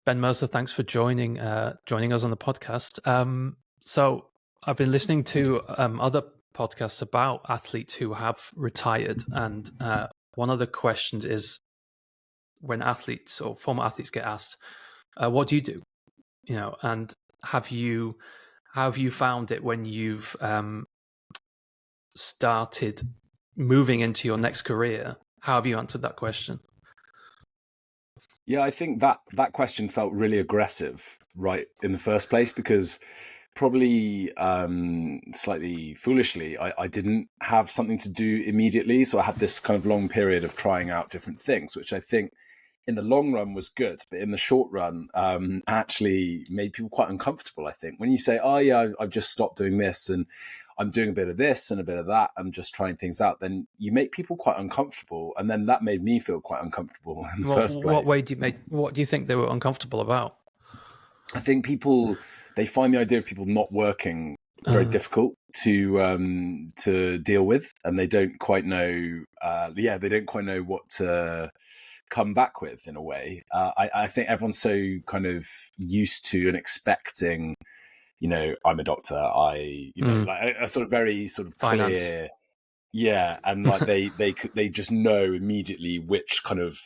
Ben Mercer, thanks for joining us on the podcast. So I've been listening to other podcasts about athletes who have retired, and one of the questions is when athletes or former athletes get asked, "What do you do?" And how have you found it when you've started moving into your next career? How have you answered that question? Yeah, I think that question felt really aggressive right in the first place because probably slightly foolishly, I didn't have something to do immediately. So I had this kind of long period of trying out different things, which I think in the long run was good, but in the short run actually made people quite uncomfortable, I think. When you say, oh yeah, I've just stopped doing this and I'm doing a bit of this and a bit of that, I'm just trying things out, then you make people quite uncomfortable. And then that made me feel quite uncomfortable in the first place. What do you think they were uncomfortable about? I think they find the idea of people not working very difficult to deal with, and they don't quite know. They don't quite know what to come back with in a way. I think everyone's so kind of used to and expecting. I'm a doctor. Like a sort of very sort of Finance. clear. Yeah, and like they just know immediately which kind of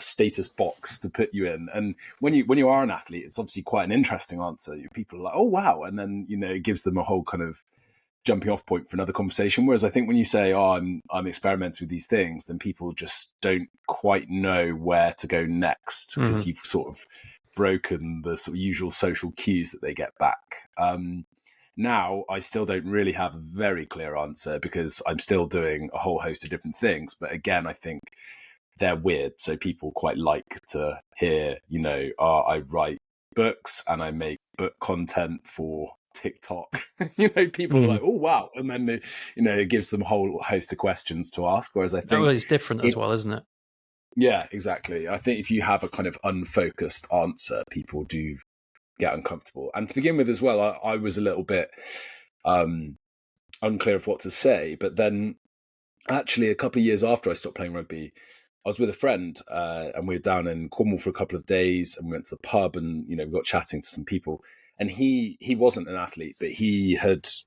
status box to put you in. And when you are an athlete, it's obviously quite an interesting answer. People are like, "Oh wow," and then it gives them a whole kind of jumping off point for another conversation. Whereas I think when you say, "Oh, I'm experimenting with these things," then people just don't quite know where to go next because you've sort of broken the sort of usual social cues that they get back. Now, I still don't really have a very clear answer because I'm still doing a whole host of different things. But again, I think they're weird. So people quite like to hear, I write books and I make book content for TikTok. People are like, oh, wow. And then, it gives them a whole host of questions to ask. Whereas I think it's different as well, isn't it? Yeah, exactly. I think if you have a kind of unfocused answer, people do get uncomfortable. And to begin with as well, I was a little bit unclear of what to say. But then actually a couple of years after I stopped playing rugby, I was with a friend and we were down in Cornwall for a couple of days and we went to the pub and, we got chatting to some people. And he wasn't an athlete, but he was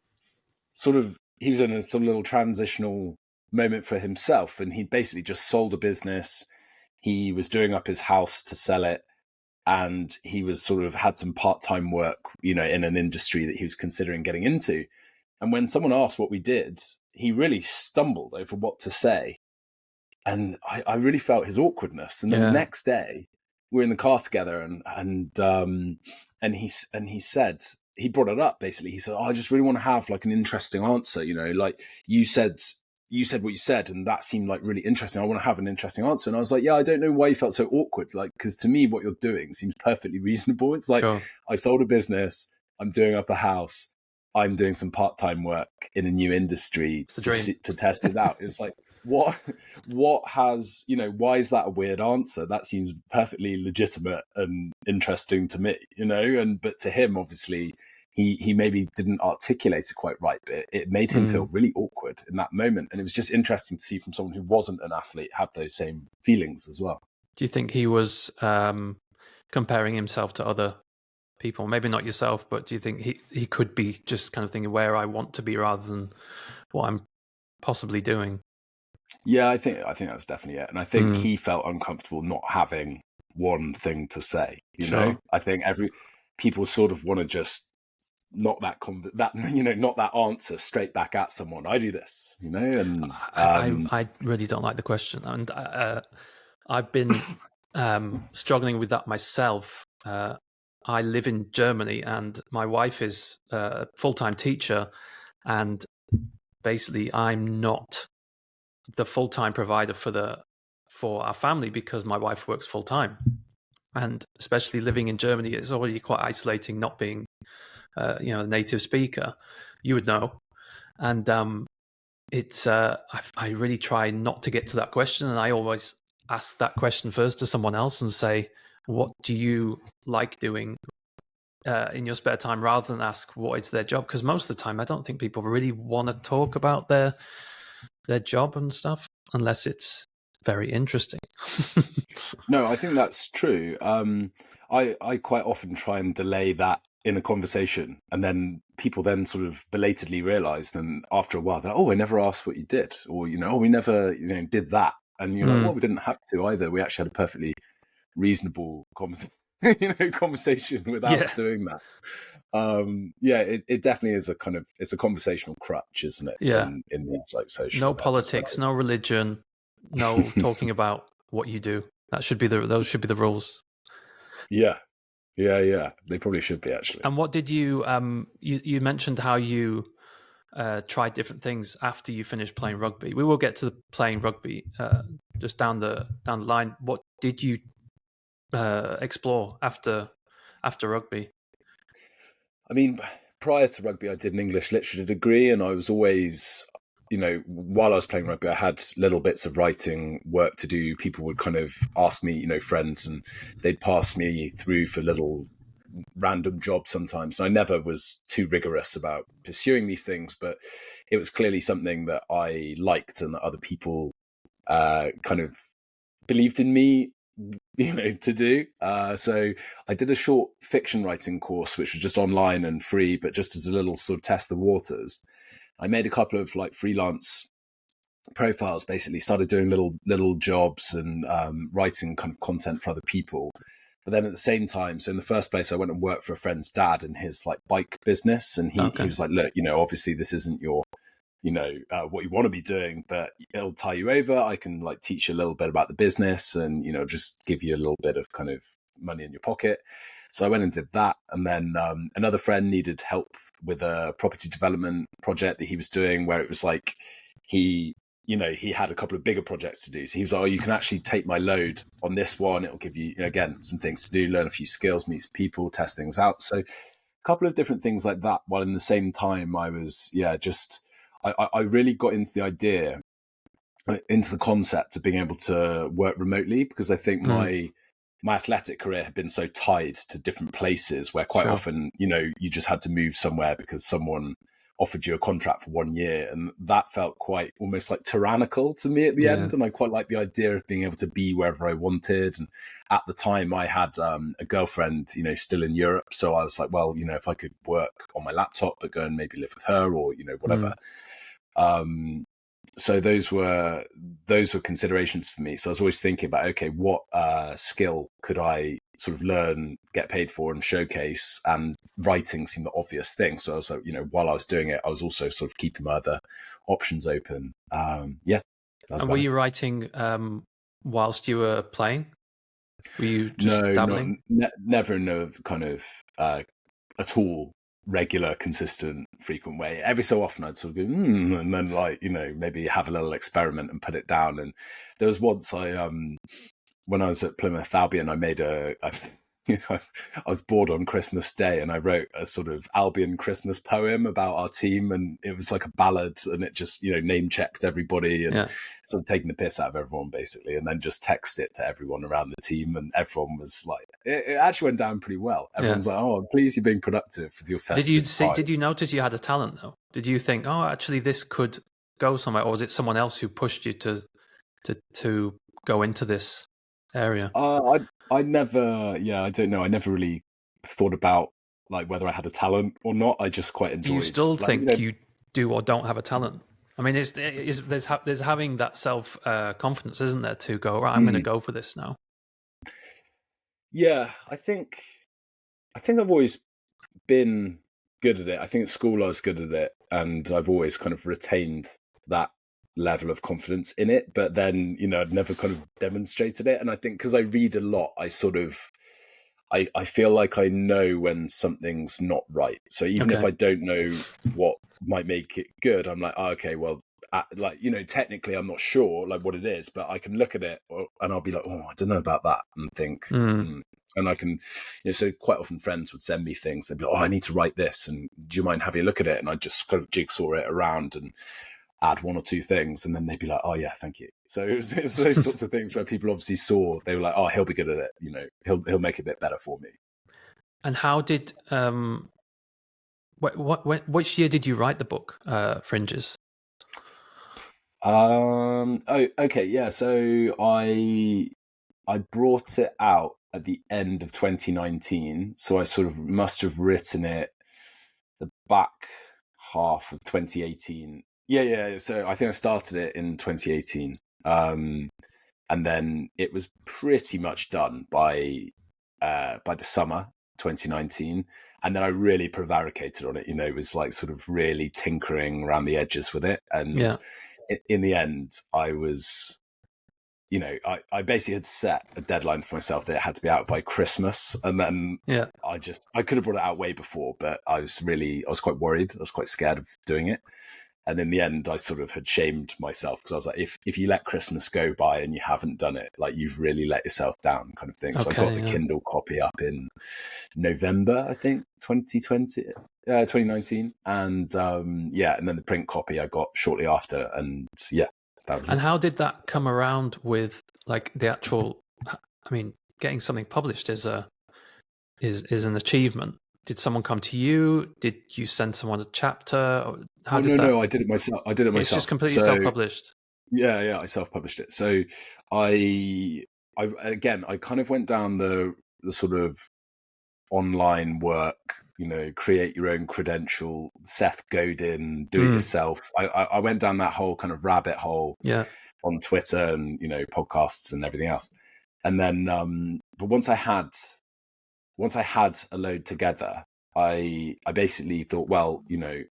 in a sort of little transitional moment for himself. And he'd basically just sold a business. He was doing up his house to sell it. And he was sort of had some part-time work, in an industry that he was considering getting into. And when someone asked what we did, he really stumbled over what to say. And I really felt his awkwardness. And then the next day, we're in the car together, and he said, he brought it up basically. He said, I just really want to have like an interesting answer. Like you said what you said, and that seemed like really interesting. I want to have an interesting answer. And I was like, yeah, I don't know why you felt so awkward. Like, because to me, what you're doing seems perfectly reasonable. It's like, sure. I sold a business. I'm doing up a house. I'm doing some part-time work in a new industry to test it out. It's like, what has, why is that a weird answer? That seems perfectly legitimate and interesting to me, but to him, obviously, he maybe didn't articulate it quite right, but it made him feel really awkward in that moment. And it was just interesting to see from someone who wasn't an athlete have those same feelings as well. Do you think he was comparing himself to other people? Maybe not yourself, but do you think he could be just kind of thinking where I want to be rather than what I'm possibly doing? Yeah, I think that's definitely it. And I think he felt uncomfortable not having one thing to say, know? I think people sort of want to just not that answer straight back at someone. I do this, and I really don't like the question, and I've been struggling with that myself. I live in Germany, and my wife is a full-time teacher, and basically, I'm not the full-time provider for our family because my wife works full-time, and especially living in Germany, it's already quite isolating. Not being a native speaker, you would know. And it's I really try not to get to that question, and I always ask that question first to someone else and say, what do you like doing in your spare time, rather than ask what is their job? Because most of the time I don't think people really want to talk about their their job and stuff, unless it's very interesting. No, I think that's true. I quite often try and delay that in a conversation, and then people then sort of belatedly realise, then after a while, they're like, oh, I never asked what you did, or oh, we never did that, and you're like, well, we didn't have to either. We actually had a perfectly reasonable conversation without doing that. It definitely is it's a conversational crutch, isn't it? Yeah. In these like social no events, politics, no religion, no talking about what you do. Those should be the rules. Yeah. They probably should be, actually. And what did you you mentioned how you tried different things after you finished playing rugby. We will get to the playing rugby just down the line. What did you explore after rugby? I mean, prior to rugby, I did an English literature degree, and I was always, while I was playing rugby, I had little bits of writing work to do. People would kind of ask me, friends, and they'd pass me through for little random jobs sometimes. I never was too rigorous about pursuing these things, but it was clearly something that I liked and that other people kind of believed in me to do. So I did a short fiction writing course, which was just online and free, but just as a little sort of test the waters. I made a couple of like freelance profiles, basically started doing little jobs and writing kind of content for other people. But then at the same time, so in the first place, I went and worked for a friend's dad in his like bike business, and he was like, look, obviously this isn't your what you want to be doing, but it'll tie you over. I can like teach you a little bit about the business and, just give you a little bit of kind of money in your pocket. So I went and did that. And then another friend needed help with a property development project that he was doing, where it was like he had a couple of bigger projects to do. So he was like, oh, you can actually take my load on this one. It'll give you, again, some things to do, learn a few skills, meet some people, test things out. So a couple of different things like that. While in the same time, I was, I really got into the idea, into the concept of being able to work remotely, because I think my athletic career had been so tied to different places where quite often, you just had to move somewhere because someone offered you a contract for 1 year. And that felt quite almost like tyrannical to me at the end. And I quite liked the idea of being able to be wherever I wanted. And at the time I had a girlfriend, still in Europe. So I was like, well, if I could work on my laptop, but go and maybe live with her or, whatever. So those were considerations for me. So I was always thinking about, okay, what skill could I sort of learn, get paid for and showcase? And writing seemed the obvious thing. So I was like, while I was doing it, I was also sort of keeping my other options open. And were you writing whilst you were playing? Were you just dabbling? Never in a kind of at all regular, consistent, frequent way. Every so often I'd sort of go, and then like, maybe have a little experiment and put it down. And there was once when I was at Plymouth Albion, I made I was bored on Christmas Day and I wrote a sort of Albion Christmas poem about our team, and it was like a ballad, and it just, name checked everybody and sort of taking the piss out of everyone basically, and then just text it to everyone around the team, and everyone was like, it actually went down pretty well. Everyone was like, oh, I'm pleased you're being productive with your festive time. Did you notice you had a talent though? Did you think, oh, actually this could go somewhere, or was it someone else who pushed you to go into this area? I never, I don't know. I never really thought about like whether I had a talent or not. I just quite enjoyed. Do you still think you do or don't have a talent? I mean, there's having that self confidence, isn't there, to go, right, I'm going to go for this now. Yeah, I think I've always been good at it. I think at school I was good at it, and I've always kind of retained that level of confidence in it. But then, I'd never kind of demonstrated it. And I think because I read a lot, I sort of I feel like I know when something's not right. So even if I don't know what might make it good, I'm like, oh, okay, well, technically I'm not sure like what it is, but I can look at it and I'll be like, oh, I don't know about that, and think, and I can, so quite often friends would send me things. They'd be like, oh, I need to write this, and do you mind having a look at it? And I just kind of jigsaw it around and add one or two things, and then they'd be like, oh yeah, thank you. So it was those sorts of things where people obviously saw, they were like, oh, he'll be good at it, he'll make it a bit better for me. And how did which year did you write the book, Fringes? Oh, okay, yeah. So I brought it out at the end of 2019. So I sort of must have written it the back half of 2018. Yeah, yeah. So I think I started it in 2018. And then it was pretty much done by the summer 2019. And then I really prevaricated on it. It was like sort of really tinkering around the edges with it. And Yeah. in the end, I was, I basically had set a deadline for myself that it had to be out by Christmas. And then Yeah. I could have brought it out way before, but I was quite worried. I was quite scared of doing it. And in the end, I sort of had shamed myself because I was like, if you let Christmas go by and you haven't done it, like you've really let yourself down, kind of thing. So I got the Kindle copy up in November, I think, 2019. And and then the print copy I got shortly after. And yeah, that was And it. how did that come around with like the actual? I mean, getting something published is an achievement. Did someone come to you? Did you send someone a chapter? How Oh, did that? no, I did it myself. It's just completely So self-published. yeah, I self-published it. So I, I kind of went down the sort of online work, create your own credential, Seth Godin, do it yourself. I went down that whole kind of rabbit hole on Twitter and, podcasts and everything else. And then, but once I had a load together, I basically thought, well,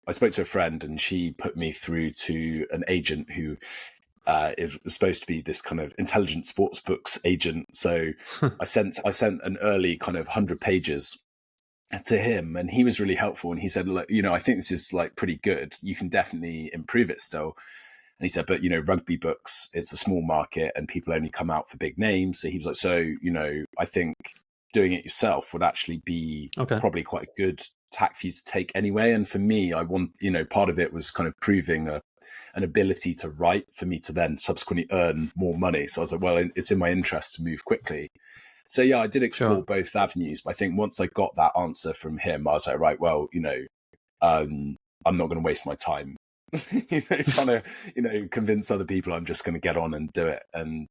I spoke to a friend and she put me through to an agent who is supposed to be this kind of intelligent sports books agent. So I sent an early kind of 100 pages to him, and he was really helpful. And he said, look, I think this is like pretty good. You can definitely improve it still. And he said, but rugby books, it's a small market and people only come out for big names. So he was like, so, I think doing it yourself would actually be probably quite a good tack for you to take anyway. And for me, I want, part of it was kind of proving an ability to write for me to then subsequently earn more money. So I was like, well, it's in my interest to move quickly. So yeah, I did explore both avenues. But I think once I got that answer from him, I was like, right, well, I'm not going to waste my time, trying to, convince other people. I'm just going to get on and do it. And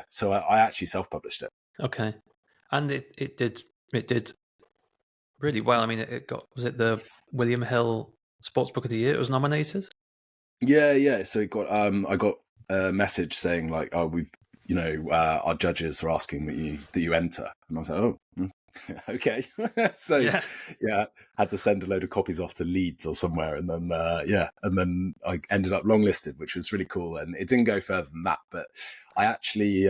so I actually self-published it. Okay, and it did really well. I mean, was it the William Hill Sports Book of the Year? It was nominated. Yeah. So it got I got a message saying like, oh, we've our judges are asking that you enter, and I was like, oh, okay. So yeah, had to send a load of copies off to Leeds or somewhere, and then and then I ended up longlisted, which was really cool. And it didn't go further than that, but I actually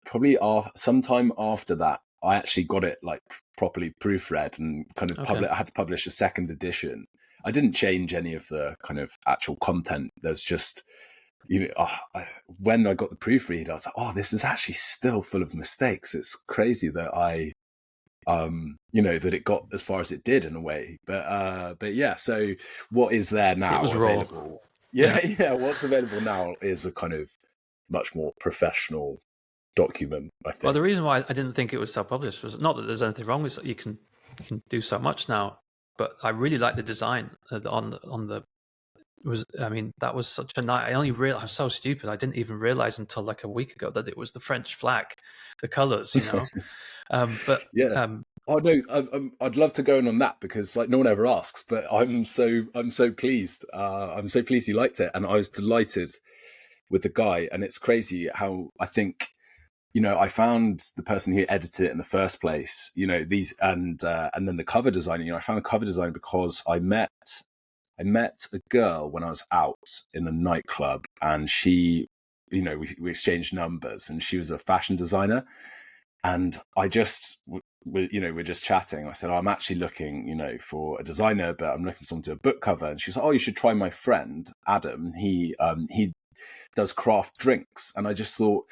probably sometime after that, I actually got it like properly proofread and kind of I had to publish a second edition. I didn't change any of the kind of actual content. There's just, when I got the proofread, I was like, oh, this is actually still full of mistakes. It's crazy that that it got as far as it did in a way. But yeah, so what is there now available? Yeah, what's available now is a kind of much more professional document, I think. Well, the reason why I didn't think it was self-published was not that there's anything wrong with it. You can do so much now, but I really like the design on the. I mean, that was such a night. I only realized, I'm so stupid. I didn't even realize until like a week ago that it was the French flag, the colors, but yeah. Oh no, I'd love to go in on that because like no one ever asks, but I'm so pleased. I'm so pleased you liked it, and I was delighted with the guy. And it's crazy how I think, I found the person who edited it in the first place. These and then the cover designer. I found the cover design because I met a girl when I was out in a nightclub, and she, we exchanged numbers, and she was a fashion designer. And I just, we're just chatting. I said, I'm actually looking, for a designer, but I'm looking for someone to do a book cover. And she was like, oh, you should try my friend, Adam. He does craft drinks. And I just thought,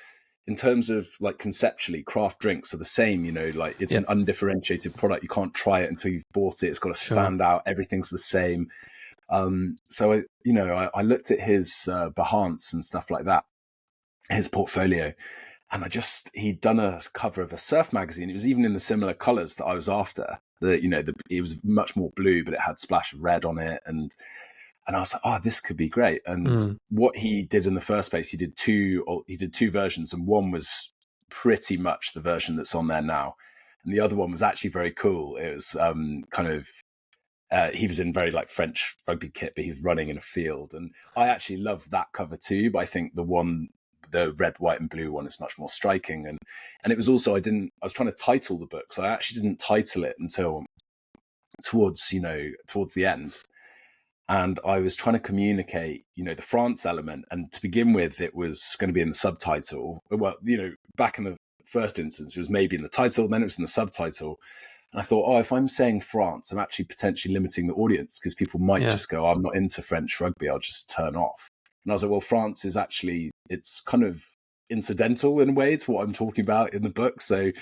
in terms of like conceptually, craft drinks are the same, like it's an undifferentiated product. You can't try it until you've bought it. It's got to stand out. Everything's the same. So I looked at his Behance and stuff like that, his portfolio, and he'd done a cover of a surf magazine. It was even in the similar colors that I was after. It was much more blue, but it had splash of red on it, and And I was like, oh, this could be great. And what he did in the first place, he did two versions, and one was pretty much the version that's on there now. And the other one was actually very cool. It was he was in very like French rugby kit, but he was running in a field. And I actually love that cover too, but I think the red, white and blue one is much more striking. And it was also, I was trying to title the book, so I actually didn't title it until towards the end. And I was trying to communicate, the France element. And to begin with, it was going to be in the subtitle. Well, back in the first instance, it was maybe in the title, then it was in the subtitle. And I thought, if I'm saying France, I'm actually potentially limiting the audience, because people might just go, I'm not into French rugby, I'll just turn off. And I was like, well, France is actually, it's kind of incidental in a way to what I'm talking about in the book. So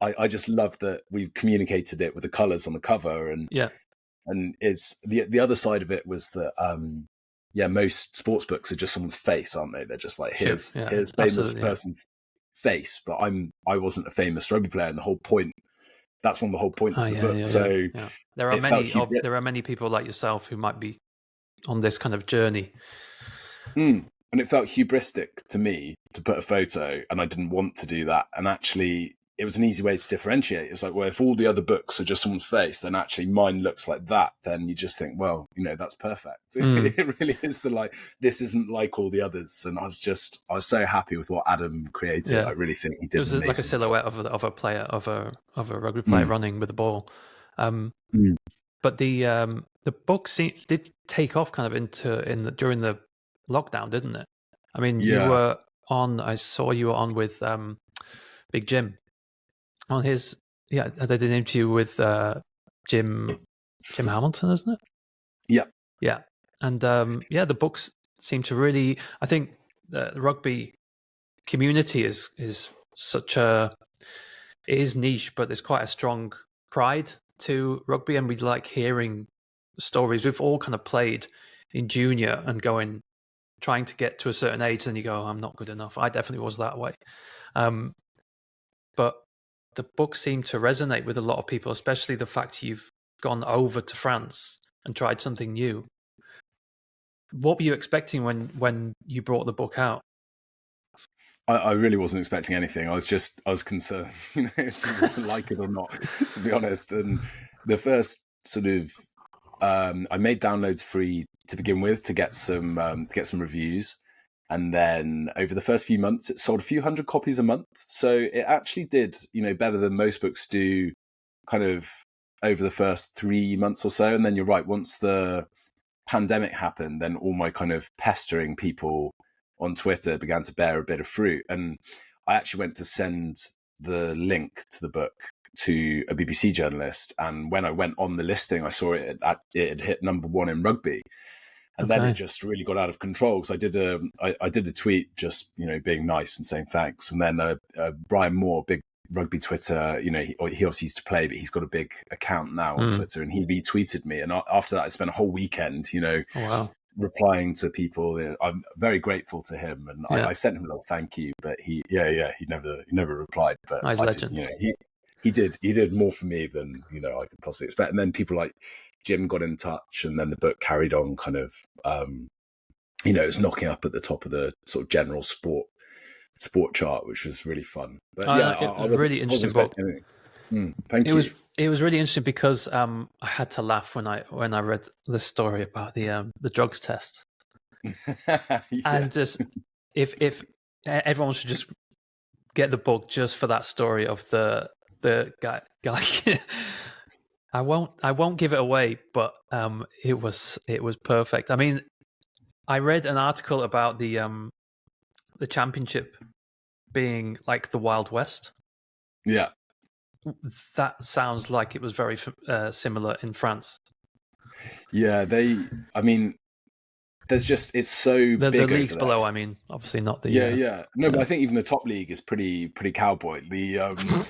I just love that we've communicated it with the colours on the cover. And it's the other side of it was that most sports books are just someone's face, aren't they? They're just like, here's famous person's face, but I wasn't a famous rugby player, and the whole point, that's one of the whole points of the book. There are many people like yourself who might be on this kind of journey. And it felt hubristic to me to put a photo, and I didn't want to do that. And actually, it was an easy way to differentiate. It's like, well, if all the other books are just someone's face, then actually mine looks like that. Then you just think, well, that's perfect. It really is this isn't like all the others. And I was so happy with what Adam created. I really think he did. It was like a silhouette of a player, of a rugby player running with the ball. But the book did take off kind of during the lockdown, didn't it? I mean, I saw you were on with Big Jim on his, I did an interview with Jim Hamilton, isn't it? Yeah. And the books seem to really, I think the rugby community is such it is niche, but there's quite a strong pride to rugby, and we like hearing stories. We've all kind of played in junior and trying to get to a certain age, then you go, I'm not good enough. I definitely was that way. But the book seemed to resonate with a lot of people, especially the fact you've gone over to France and tried something new. What were you expecting when you brought the book out? I really wasn't expecting anything. I was concerned, if you like it or not, to be honest. And the first sort of, I made downloads free to begin with to get some reviews, and then over the first few months, it sold a few hundred copies a month. So it actually did, better than most books do, kind of over the first 3 months or so. And then you're right, once the pandemic happened, then all my kind of pestering people on Twitter began to bear a bit of fruit. And I actually went to send the link to the book to a BBC journalist, and when I went on the listing, I saw it had hit #1 in rugby. And then it just really got out of control. So I did a tweet just, being nice and saying thanks. And then Brian Moore, big rugby Twitter, he obviously used to play, but he's got a big account now on Twitter, and he retweeted me. And after that, I spent a whole weekend, replying to people. I'm very grateful to him, and I sent him a little thank you, but he never replied. But nice legend. He did more for me than I could possibly expect. And then people like Jim got in touch, and then the book carried on kind of it was knocking up at the top of the sort of general sport chart, which was really fun. But it was a really interesting book. Thank you. It was really interesting because I had to laugh when I read the story about the drugs test. And just if everyone should just get the book just for that story of the guy. I won't give it away, but it was perfect. I mean, I read an article about the championship being like the Wild West. Yeah. That sounds like it was very similar in France. Yeah, there's just, it's so big. The leagues below, I mean, obviously not the... But I think even the top league is pretty cowboy. The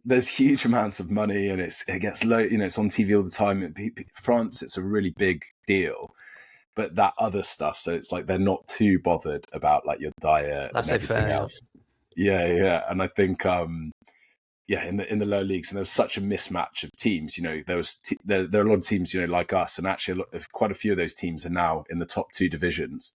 there's huge amounts of money, and it gets low. It's on TV all the time. France, it's a really big deal. But that other stuff, so it's like they're not too bothered about like your diet and everything else. Yeah, and I think in the lower leagues, and there was such a mismatch of teams. There was there are a lot of teams like us, and actually quite a few of those teams are now in the top two divisions,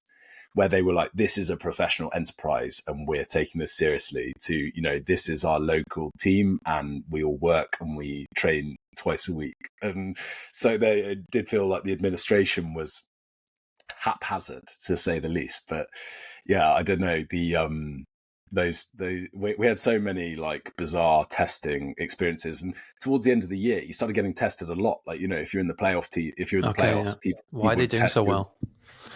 where they were like, this is a professional enterprise and we're taking this seriously, to this is our local team and we all work and we train twice a week. And so it did feel like the administration was haphazard, to say the least. But yeah, I don't know, we had so many like bizarre testing experiences, and towards the end of the year you started getting tested a lot, like if you're in the playoffs, people, why are they doing so well?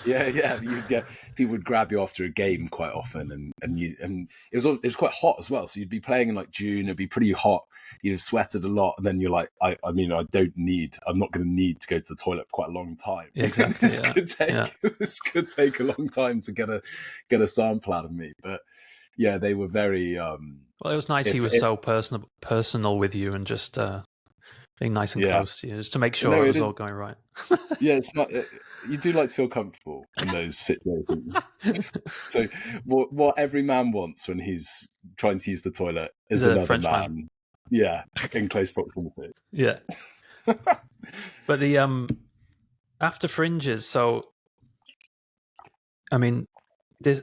Yeah, people would grab you after a game quite often, and it was quite hot as well. So you'd be playing in like June, it'd be pretty hot, you'd have sweated a lot, and then you're like, I'm not going to need to go to the toilet for quite a long time. Yeah, exactly. This could take a long time to get a sample out of me. But yeah, they were very. Well, it was nice. He was so personal with you, and just being nice and close to you, just to make sure it was all going right. Yeah, it's not. You do like to feel comfortable in those situations. So, what every man wants when he's trying to use the toilet is another French man. Yeah, in close proximity. Yeah. But the after Fringes, so I mean, this,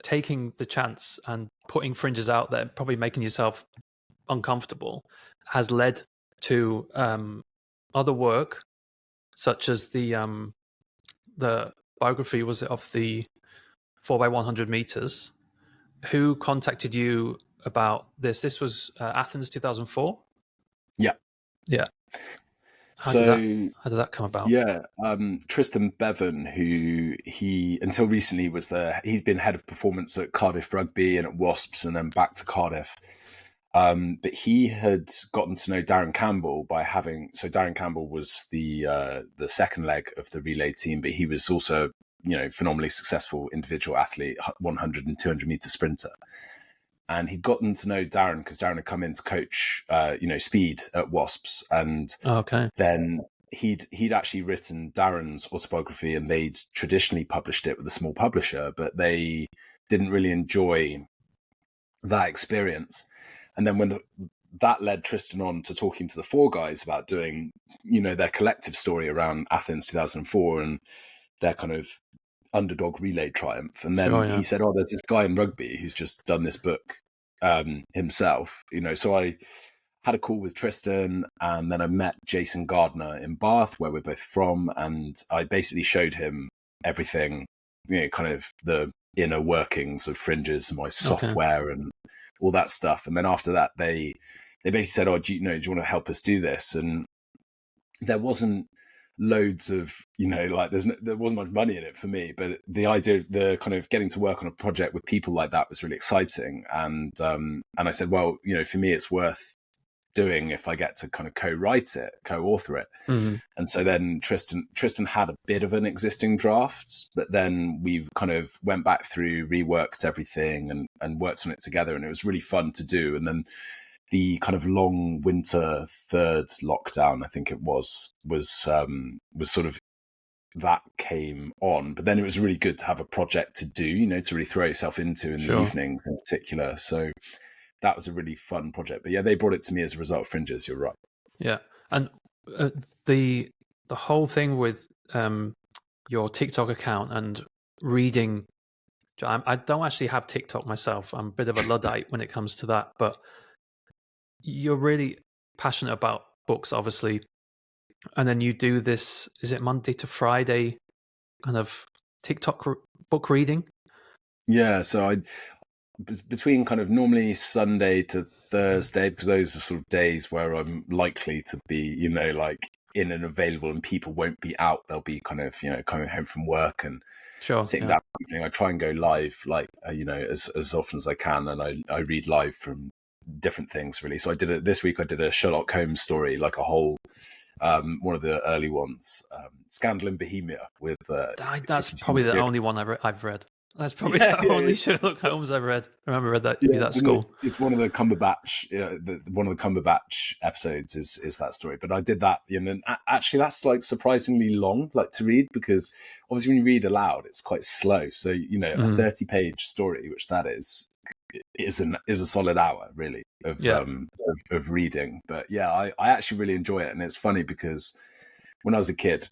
taking the chance and putting Fringes out there, probably making yourself uncomfortable, has led to other work, such as the biography, was it, of the 4x100 meters. Who contacted you about this? This was Athens 2004. Yeah. How did that come about? Yeah, Tristan Bevan, who until recently he's been head of performance at Cardiff Rugby and at Wasps, and then back to Cardiff. But he had gotten to know Darren Campbell so Darren Campbell was the second leg of the relay team, but he was also phenomenally successful individual athlete, 100 and 200 meter sprinter. And he'd gotten to know Darren because Darren had come in to coach, speed at Wasps. And then he'd actually written Darren's autobiography, and they'd traditionally published it with a small publisher, but they didn't really enjoy that experience. And then when that led Tristan on to talking to the four guys about doing, their collective story around Athens 2004 and their kind of underdog relay triumph. And then he said, there's this guy in rugby who's just done this book himself, so I had a call with Tristan, and then I met Jason Gardner in Bath, where we're both from, and I basically showed him everything, kind of the inner workings of Fringes and my software and all that stuff. And then after that, they basically said, do you want to help us do this? And there wasn't loads of, there wasn't much money in it for me, but the idea of the kind of getting to work on a project with people like that was really exciting. And I said, well, for me, it's worth doing if I get to kind of co-author it. Mm-hmm. And so then Tristan had a bit of an existing draft, but then we've kind of went back through, reworked everything and worked on it together. And it was really fun to do. And then the kind of long winter third lockdown, I think it was sort of, that came on. But then it was really good to have a project to do, to really throw yourself into in the evenings in particular. So that was a really fun project. But yeah, they brought it to me as a result of Fringes. You're right. Yeah, and the whole thing with your TikTok account and reading. I don't actually have TikTok myself. I'm a bit of a Luddite when it comes to that, but you're really passionate about books, obviously. And then you do this, is it Monday to Friday kind of TikTok book reading? Yeah, so between kind of normally Sunday to Thursday, because those are sort of days where I'm likely to be, like in and available, and people won't be out. They'll be kind of, coming home from work and sitting down. I try and go live, like, as often as I can. And I read live from different things, really. So this week I did a Sherlock Holmes story, like a whole, one of the early ones, Scandal in Bohemia with that's probably the only one I've read. That's probably the only Sherlock Holmes I've read. I remember read that at school. It's one of the Cumberbatch, one of the Cumberbatch episodes is that story. But I did that, and actually that's like surprisingly long, like to read, because obviously when you read aloud, it's quite slow. So a 30-page story, which that is, is a solid hour really of reading. But yeah, I actually really enjoy it, and it's funny because when I was a kid,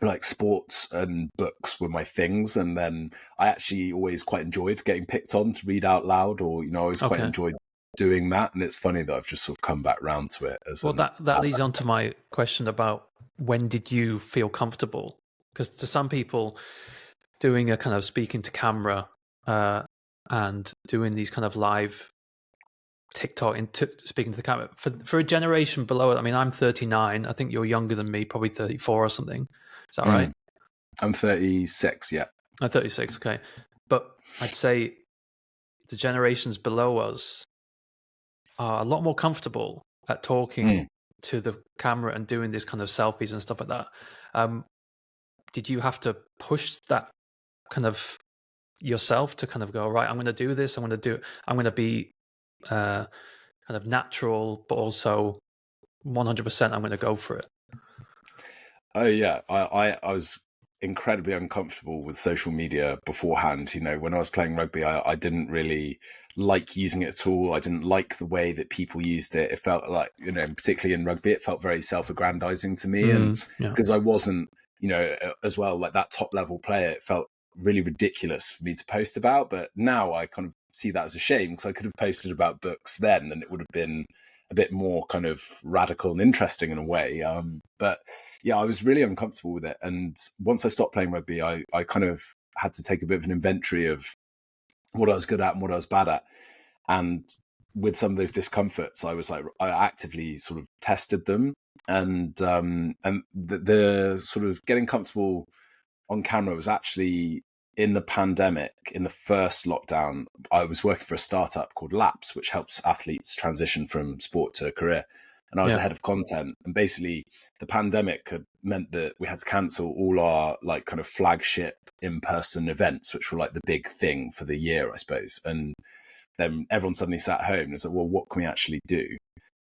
like sports and books were my things, and then I actually always quite enjoyed getting picked on to read out loud, or I always quite enjoyed doing that. And it's funny that I've just sort of come back round to it. That leads on to my question about when did you feel comfortable? Because to some people, doing a kind of speaking to camera and doing these kind of live TikTok speaking to the camera for a generation below it. I mean, I'm 39. I think you're younger than me, probably 34 or something. Is that right? I'm 36. Yeah, I'm 36. Okay, but I'd say the generations below us are a lot more comfortable at talking to the camera and doing this kind of selfies and stuff like that. Did you have to push that kind of yourself to kind of go, right, I'm going to do this. I'm going to be kind of natural, but also 100% I'm going to go for it. Oh yeah, I was incredibly uncomfortable with social media beforehand. When I was playing rugby, I didn't really like using it at all. I didn't like the way that people used it. It felt like, particularly in rugby, it felt very self-aggrandizing to me. And because I wasn't, as well, like that top level player, it felt really ridiculous for me to post about. But now I kind of see that as a shame, because I could have posted about books then and it would have been a bit more kind of radical and interesting in a way. But yeah, I was really uncomfortable with it. And once I stopped playing rugby, I kind of had to take a bit of an inventory of what I was good at and what I was bad at. And with some of those discomforts, I was like, I actively sort of tested them. And the sort of getting comfortable on camera was actually in the pandemic. In the first lockdown, I was working for a startup called Laps, which helps athletes transition from sport to career. And I was the head of content. And basically, the pandemic had meant that we had to cancel all our like kind of flagship in-person events, which were like the big thing for the year, I suppose. And then everyone suddenly sat home and was like, well, what can we actually do?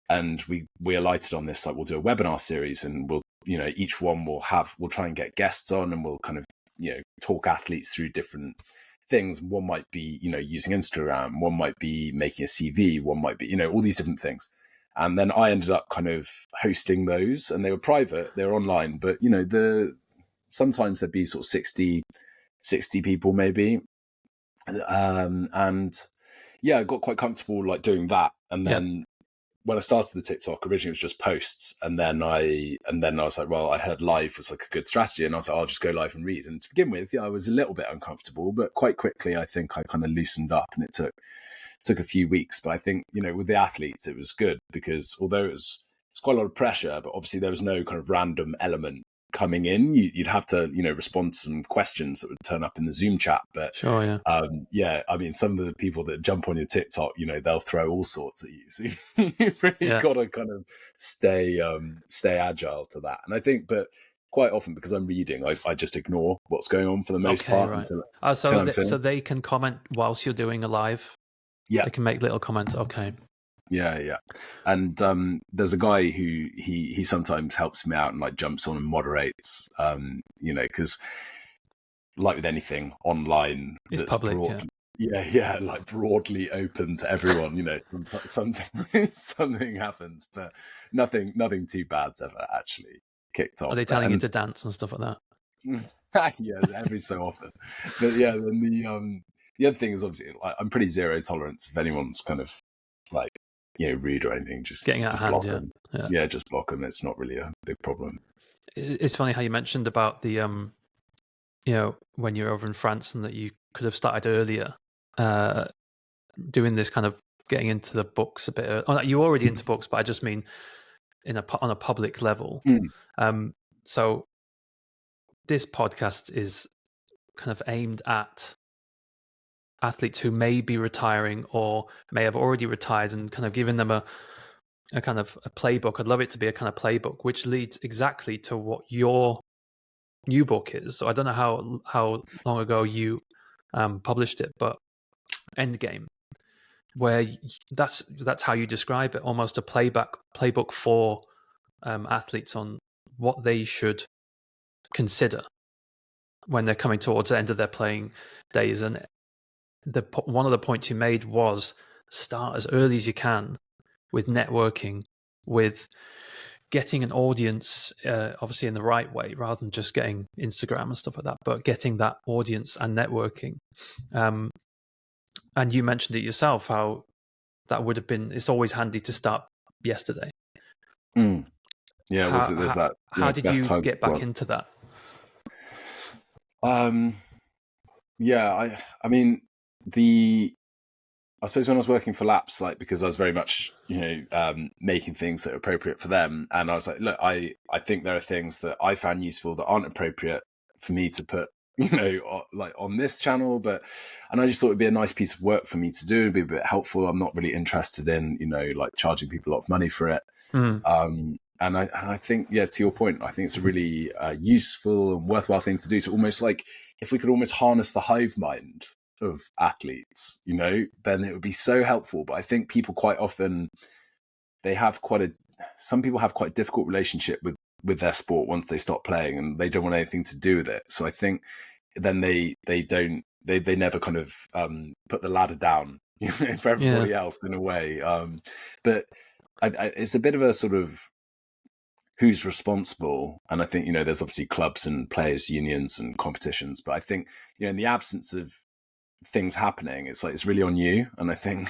And we alighted on this, like, we'll do a webinar series, and we'll, each one we'll try and get guests on, and we'll kind of, talk athletes through different things. One might be, using Instagram, one might be making a CV, one might be, all these different things. And then I ended up kind of hosting those, and they were private, they were online, but sometimes there'd be sort of 60 people maybe. And yeah, I got quite comfortable like doing that. And then when I started the TikTok, originally it was just posts, and then I was like, well, I heard live was like a good strategy, and I was like, I'll just go live and read. And to begin with, I was a little bit uncomfortable, but quite quickly I think I kind of loosened up, and it took a few weeks. But I think, with the athletes, it was good, because although it was quite a lot of pressure, but obviously there was no kind of random element coming in. You'd have to, respond to some questions that would turn up in the Zoom chat. But sure, yeah. I mean, some of the people that jump on your TikTok, they'll throw all sorts at you. So you've really got to kind of stay agile to that. And I think, but quite often, because I'm reading, I just ignore what's going on for the most part. Right. Until I'm so they can comment whilst you're doing a live? Yeah. They can make little comments. Okay. Yeah. And there's a guy who he sometimes helps me out and like jumps on and moderates, because like with anything online, it's public, like broadly open to everyone, something happens, but nothing too bad's ever actually kicked off. Are they telling you to dance and stuff like that? Yeah, every so often. But yeah, then the other thing is, obviously, like, I'm pretty zero tolerance if anyone's kind of like, rude or anything, just getting out of hand. block them. Yeah, just block them. It's not really a big problem. It's funny how you mentioned about the when you're over in France, and that you could have started earlier doing this kind of getting into the books a bit. You're already into books, but I just mean on a public level. So this podcast is kind of aimed at athletes who may be retiring or may have already retired, and kind of giving them a kind of a playbook. I'd love it to be a kind of playbook, which leads exactly to what your new book is. So I don't know how long ago you published it, but Endgame, where that's how you describe it, almost a playbook for athletes on what they should consider when they're coming towards the end of their playing days. And one of the points you made was start as early as you can with networking, with getting an audience, obviously in the right way, rather than just getting Instagram and stuff like that, but getting that audience and networking. And you mentioned it yourself, how that would have been, it's always handy to start yesterday. Yeah, there's that. How did best you time get back into that? Yeah, I mean, I suppose when I was working for Laps, like, because I was very much, making things that are appropriate for them. And I was like, look, I think there are things that I found useful that aren't appropriate for me to put, like on this channel. And I just thought it'd be a nice piece of work for me to do. It'd be a bit helpful. I'm not really interested in, like charging people a lot of money for it. And I think, to your point, I think it's a really useful and worthwhile thing to do, to almost like, if we could almost harness the hive mind of athletes, then it would be so helpful. But I think people quite often, some people have quite a difficult relationship with their sport once they stop playing, and they don't want anything to do with it. So I think then they never kind of put the ladder down, for everybody else in a way. But it's a bit of a sort of who's responsible. And I think, there's obviously clubs and players unions and competitions, but I think, in the absence of things happening, it's like, it's really on you. And I think,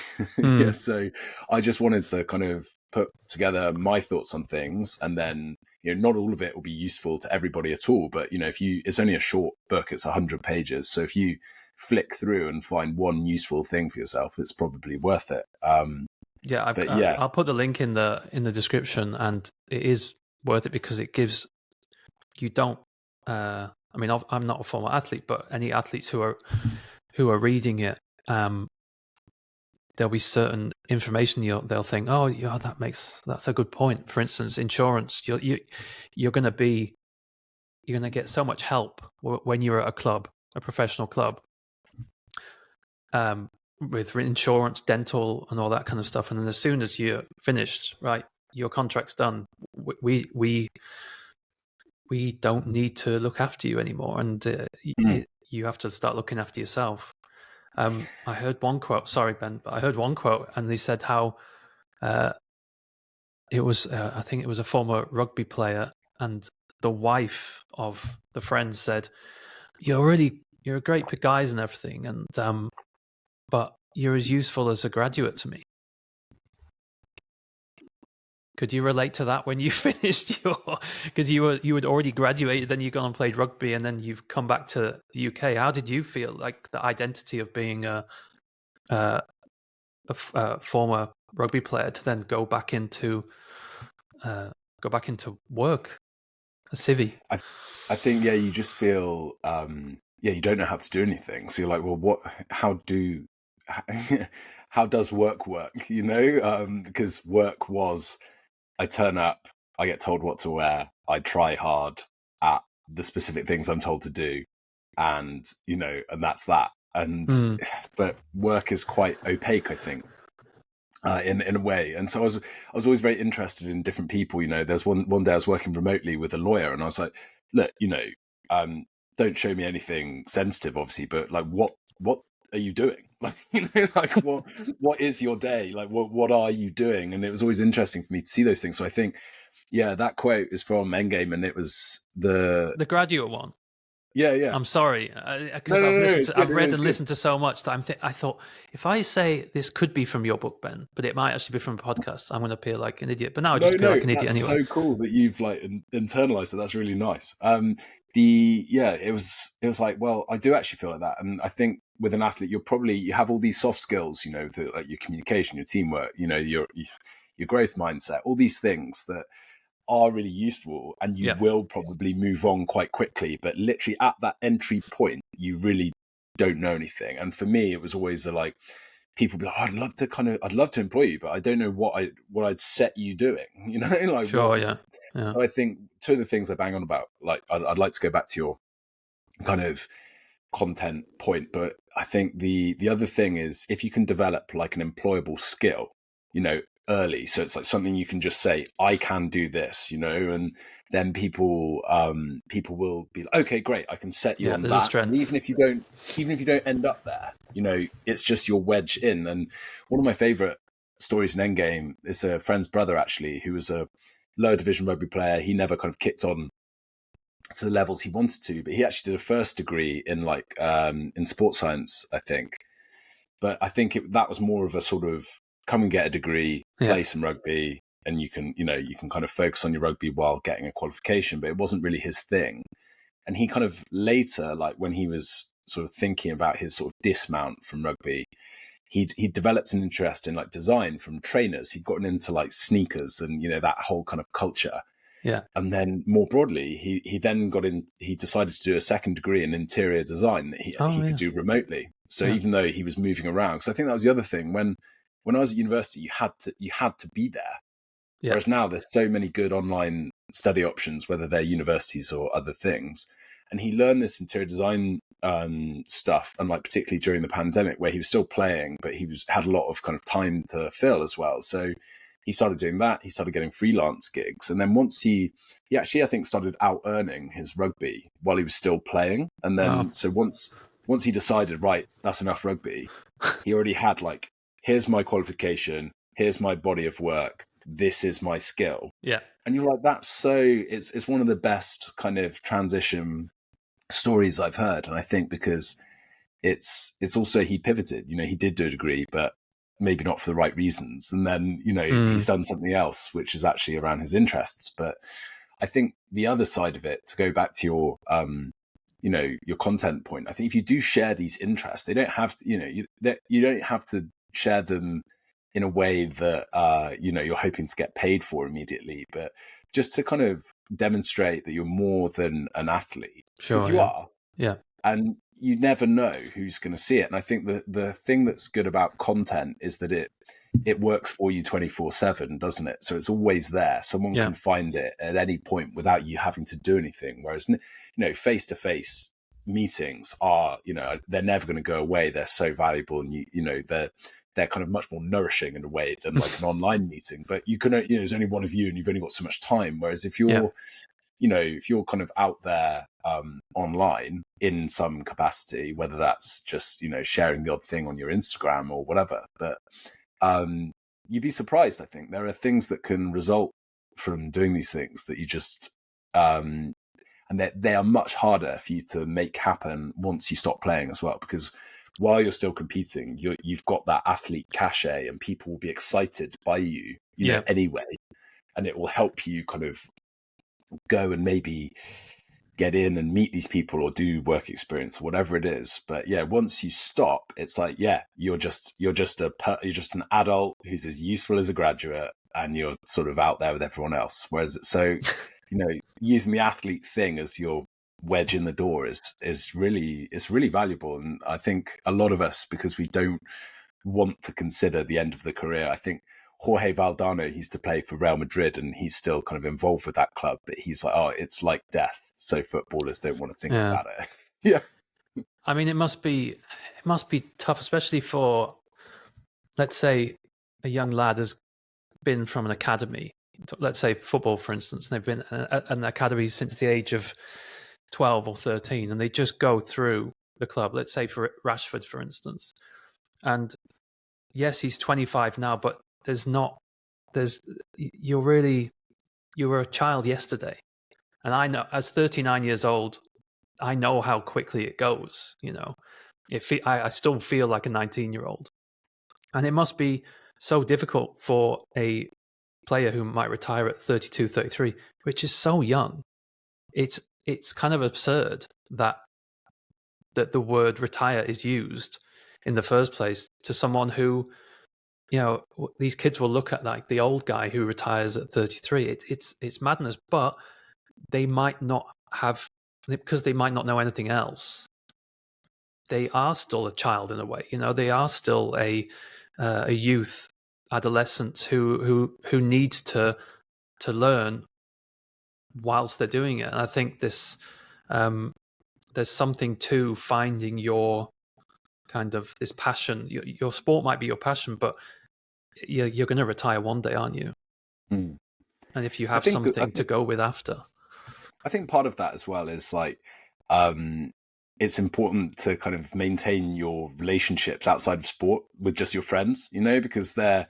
so I just wanted to kind of put together my thoughts on things, and then, not all of it will be useful to everybody at all. But, it's only a short book, it's 100 pages. So if you flick through and find one useful thing for yourself, it's probably worth it. I'll put the link in the description, and it is worth it because it gives you don't. I mean, I'm not a former athlete, but any athletes who are reading it, there'll be certain information they'll think, oh yeah, that's a good point. For instance, insurance. You're going to get so much help when you're at a club, a professional club, with insurance, dental, and all that kind of stuff. And then as soon as you're finished, right, your contract's done, we don't need to look after you anymore, and you have to start looking after yourself. I heard one quote. Sorry, Ben, but I heard one quote, and they said how it was. I think it was a former rugby player, and the wife of the friend said, "You're a great guys and everything, and but you're as useful as a graduate to me." Could you relate to that when you finished because you had already graduated, then you've gone and played rugby, and then you've come back to the UK. How did you feel, like the identity of being a former rugby player to then go back into work, a civvy? I think, you just feel, you don't know how to do anything. So you're like, well, how does work? Because work was, I turn up, I get told what to wear, I try hard at the specific things I'm told to do, and and that's that. And but work is quite opaque, I think, in a way. And so I was always very interested in different people. There's one day I was working remotely with a lawyer, and I was like, look, don't show me anything sensitive, obviously, but like, what are you doing? Like, what is your day? Like, what are you doing? And it was always interesting for me to see those things. So I think, that quote is from Endgame, and it was the graduate one. Yeah. I'm sorry, because I've read and listened to so much that I thought, if I say this could be from your book, Ben, but it might actually be from a podcast, I'm going to appear like an idiot. But now I just appear like an idiot anyway. So cool that you've like internalized it. That's really nice. It was like, well, I do actually feel like that, and I think with an athlete, you have all these soft skills, like your communication, your teamwork, your growth mindset, all these things that are really useful, and you will probably move on quite quickly. But literally at that entry point, you really don't know anything. And for me, it was always like, people be like, I'd love to employ you, but I don't know what I'd set you doing, like, sure, yeah. So I think two of the things I bang on about, like, I'd like to go back to your kind of content point, but I think the other thing is, if you can develop like an employable skill, early, so it's like something you can just say, I can do this, and then people will be like, okay, great, I can set you on there's a that. And strength. even if you don't end up there, it's just your wedge in. And one of my favorite stories in Endgame is a friend's brother, actually, who was a lower division rugby player. He never kind of kicked on to the levels he wanted to, but he actually did a first degree in in sports science, I think. But I think that was more of a sort of come and get a degree, play some rugby, and you can kind of focus on your rugby while getting a qualification. But it wasn't really his thing. And he kind of later, like when he was sort of thinking about his sort of dismount from rugby, he developed an interest in like design from trainers. He'd gotten into like sneakers and that whole kind of culture. Yeah. And then more broadly, he then he decided to do a second degree in interior design that he could do remotely. So even though he was moving around, because I think that was the other thing, when I was at university, you had to be there. Yeah. Whereas now there's so many good online study options, whether they're universities or other things. And he learned this interior design stuff, and like particularly during the pandemic, where he was still playing, but he had a lot of kind of time to fill as well. So he started doing that. He started getting freelance gigs. And then once he actually, I think, started out earning his rugby while he was still playing. And then, so once he decided, right, that's enough rugby, he already had like, here's my qualification, here's my body of work, this is my skill. Yeah. And you're like, it's one of the best kind of transition stories I've heard. And I think because it's also, he pivoted, he did do a degree, but maybe not for the right reasons. And then, he's done something else, which is actually around his interests. But I think the other side of it, to go back to your, your content point, I think if you do share these interests, they don't have to, you don't have to share them in a way that, you're hoping to get paid for immediately, but just to kind of demonstrate that you're more than an athlete. Because you are. Yeah. And you never know who's going to see it. And I think the thing that's good about content is that it works for you 24/7, doesn't it? So it's always there. Someone can find it at any point without you having to do anything. Whereas, face-to-face meetings are, they're never going to go away. They're so valuable, and they're kind of much more nourishing in a way than like an online meeting. But you can, there's only one of you, and you've only got so much time. Whereas if you're if you're kind of out there online in some capacity, whether that's just, sharing the odd thing on your Instagram or whatever, but you'd be surprised. I think there are things that can result from doing these things that you just, and they are much harder for you to make happen once you stop playing as well, because while you're still competing, you've got that athlete cachet and people will be excited by you, anyway, and it will help you kind of go and maybe get in and meet these people or do work experience or whatever it is. But once you stop, it's like, you're just an adult who's as useful as a graduate, and you're sort of out there with everyone else. Whereas, so, using the athlete thing as your wedge in the door is really valuable. And I think a lot of us, because we don't want to consider the end of the career, I think Jorge Valdano, he used to play for Real Madrid and he's still kind of involved with that club, but he's like, oh, it's like death, so footballers don't want to think about it. Yeah. I mean, it must be tough, especially for, let's say, a young lad has been from an academy, let's say football, for instance, and they've been at an academy since the age of 12 or 13, and they just go through the club, let's say for Rashford, for instance. And yes, he's 25 now, but you were a child yesterday. And I know, as 39 years old, I know how quickly it goes, I still feel like a 19-year-old. And it must be so difficult for a player who might retire at 32, 33, which is so young. It's kind of absurd that the word retire is used in the first place to someone who, these kids will look at like the old guy who retires at 33. It's madness, but they might not have, because they might not know anything else. They are still a child in a way, they are still a youth, adolescent who needs to learn whilst they're doing it. And I think this, there's something to finding your kind of this passion. Your sport might be your passion, but you're going to retire one day, aren't you? Mm. And if you I have think I something to think go with after. I think part of that as well is like, um, it's important to kind of maintain your relationships outside of sport with just your friends, because they're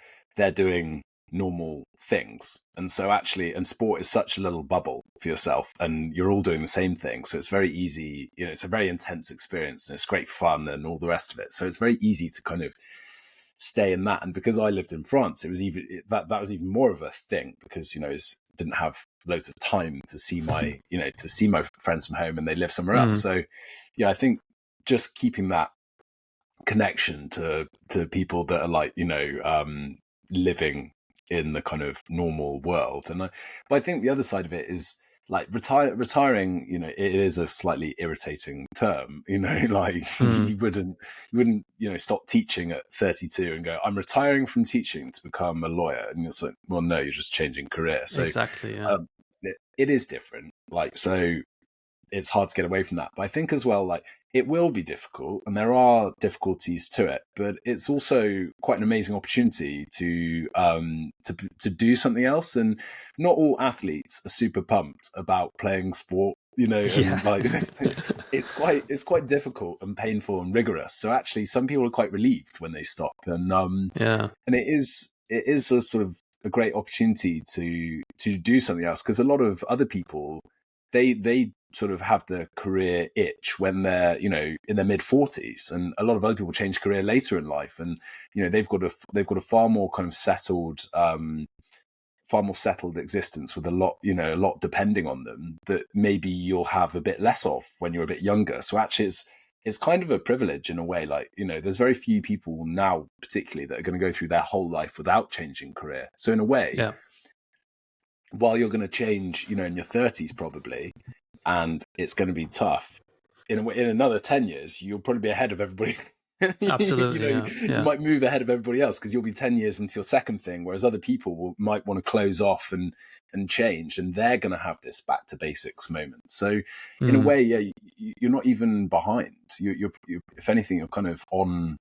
doing normal things. And so actually, and sport is such a little bubble for yourself, and you're all doing the same thing. So it's very easy, it's a very intense experience, and it's great fun and all the rest of it. So it's very easy to kind of stay in that. And because I lived in France, it was even that was even more of a thing, because didn't have loads of time to see my friends from home, and they live somewhere else. So yeah, I think just keeping that connection to people that are like living in the kind of normal world. But I think the other side of it is like retiring, it is a slightly irritating term, like you wouldn't stop teaching at 32 and go, I'm retiring from teaching to become a lawyer. And it's like, well, no, you're just changing career. So Exactly. Yeah. it is different. Like, so it's hard to get away from that. But I think as well, like, it will be difficult, and there are difficulties to it, but it's also quite an amazing opportunity to do something else. And not all athletes are super pumped about playing sport, Yeah. and like it's quite difficult and painful and rigorous. So actually, some people are quite relieved when they stop, and Yeah. and it is a sort of a great opportunity to do something else, because a lot of other people, they sort of have the career itch when they're in their mid 40s, and a lot of other people change career later in life, and they've got a far more kind of settled existence, with a lot depending on them, that maybe you'll have a bit less of when you're a bit younger. So actually it's kind of a privilege in a way. Like, there's very few people now particularly that are going to go through their whole life without changing career. So in a way, Yeah. while you're going to change, in your 30s probably, and it's going to be tough, in another 10 years, you'll probably be ahead of everybody. Absolutely. Yeah. You Yeah. might move ahead of everybody else, because you'll be 10 years into your second thing, whereas other people might want to close off and change, and they're going to have this back to basics moment. So in a way, yeah, you're not even behind. You're if anything, you're kind of on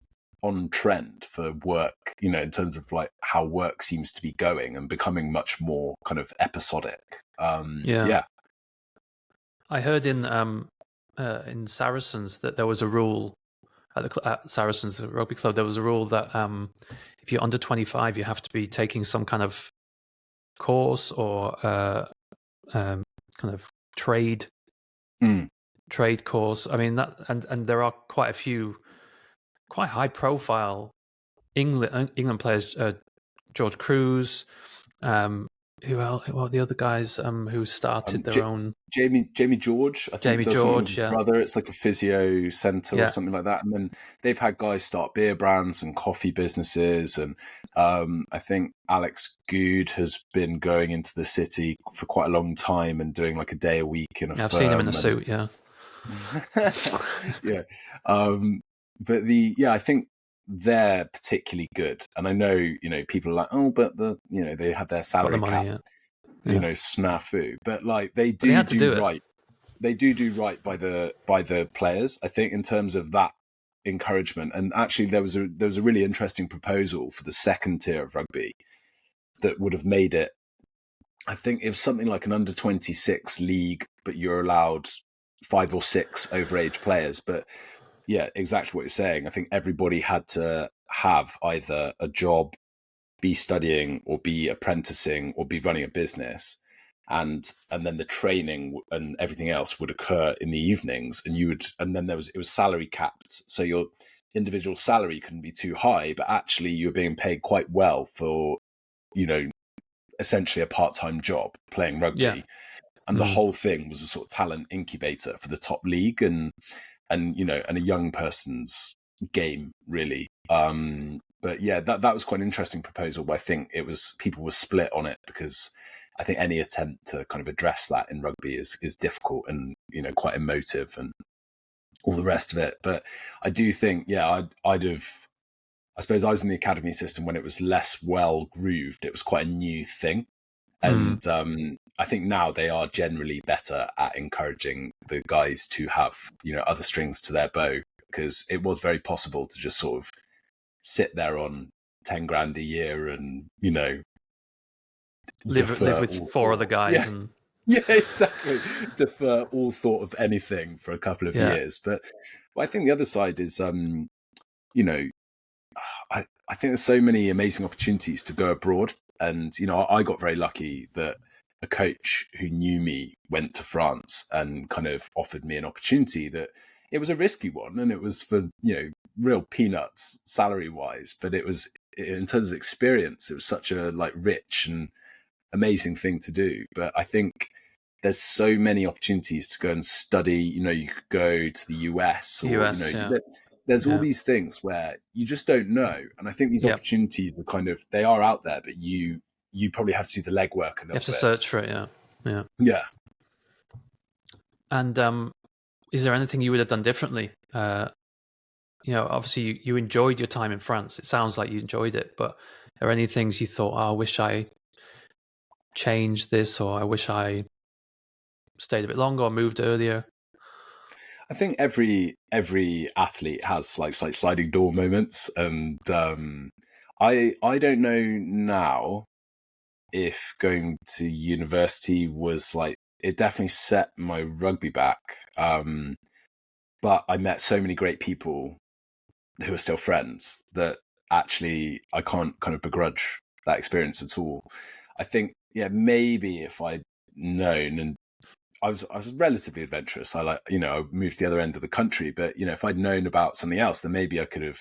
trend for work, in terms of like how work seems to be going and becoming much more kind of episodic. Yeah. I heard in Saracens that there was a rule at Saracens the rugby club. There was a rule that if you're under 25, you have to be taking some kind of course or kind of trade course. I mean that, and there are quite a few quite high profile England players. George Cruz. Who else? What are the other guys who started their own? Jamie George, I think, Jamie does something with George, his yeah. brother. It's like a physio center or something like that. And then they've had guys start beer brands and coffee businesses. And I think Alex Good has been going into the city for quite a long time and doing like a day a week in a firm. I've seen him in a suit, yeah. Yeah. But I think they're particularly good. And I know, people are like, oh, but they had their salary money, cap, yeah. snafu. But like they But they had to do right. it. They do right by the players, I think, in terms of that encouragement. And actually there was a really interesting proposal for the second tier of rugby that would have made it, I think it was something like an under 26 league, but you're allowed 5 or 6 overage players. But yeah, exactly what you're saying. I think everybody had to have either a job, be studying, or be apprenticing, or be running a business. And then the training and everything else would occur in the evenings, and then it was salary capped. So your individual salary couldn't be too high, but actually you were being paid quite well for, essentially a part-time job playing rugby. Yeah. And the whole thing was a sort of talent incubator for the top league and a young person's game, really. But yeah, that was quite an interesting proposal. But I think people were split on it, because I think any attempt to kind of address that in rugby is difficult and quite emotive and all the rest of it. But I do think, yeah, I suppose I was in the academy system when it was less well grooved. It was quite a new thing. And I think now they are generally better at encouraging the guys to have, other strings to their bow, because it was very possible to just sort of sit there on 10 grand a year and, live with all four other thought. guys and Yeah, exactly. Defer all thought of anything for a couple of yeah. years. But I think the other side is, you know, I think there's so many amazing opportunities to go abroad. And, I got very lucky that a coach who knew me went to France and kind of offered me an opportunity that it was a risky one. And it was for, real peanuts salary wise. But it was, in terms of experience, it was such a rich and amazing thing to do. But I think there's so many opportunities to go and study. You could go to the US, or there's all these things where you just don't know. And I think these opportunities are they are out there, but you probably have to do the legwork a little bit. You have to search for it. Yeah. And is there anything you would have done differently? Obviously you enjoyed your time in France. It sounds like you enjoyed it, but are there any things you thought, I wish I changed this, or I wish I stayed a bit longer or moved earlier? I think every athlete has sliding door moments, and I don't know now if going to university was it definitely set my rugby back, but I met so many great people who are still friends that actually I can't kind of begrudge that experience at all. I think maybe if I'd known, and I was relatively adventurous. I moved to the other end of the country, but if I'd known about something else, then maybe I could have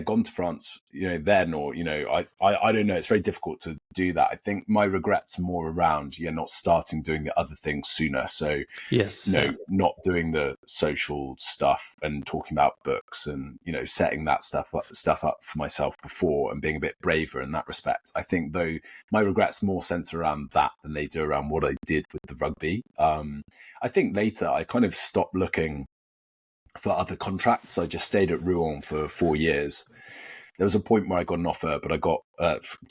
gone to France, then, or I don't know. It's very difficult to do that. I think my regrets more around not starting doing the other things sooner. So not doing the social stuff and talking about books and setting that stuff up for myself before, and being a bit braver in that respect. I think though my regrets more center around that than they do around what I did with the rugby. I think later I kind of stopped looking for other contracts. I just stayed at Rouen for 4 years. There was a point where I got an offer, but I got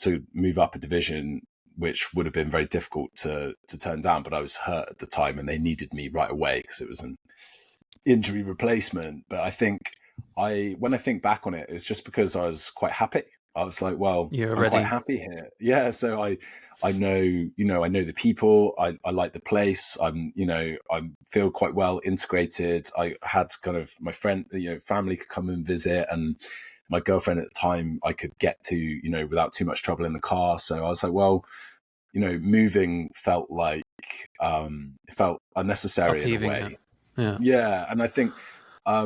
to move up a division, which would have been very difficult to turn down. But I was hurt at the time, and they needed me right away because it was an injury replacement. But I think when I think back on it, it's just because I was quite happy. I was like, well, I'm quite happy here. Yeah, so I know, I know the people. I like the place. I feel quite well integrated. I had kind of my friend, family could come and visit, and my girlfriend at the time I could get to, without too much trouble in the car. So I was like, well, moving felt like it felt unnecessary in a way. Yeah, and I think I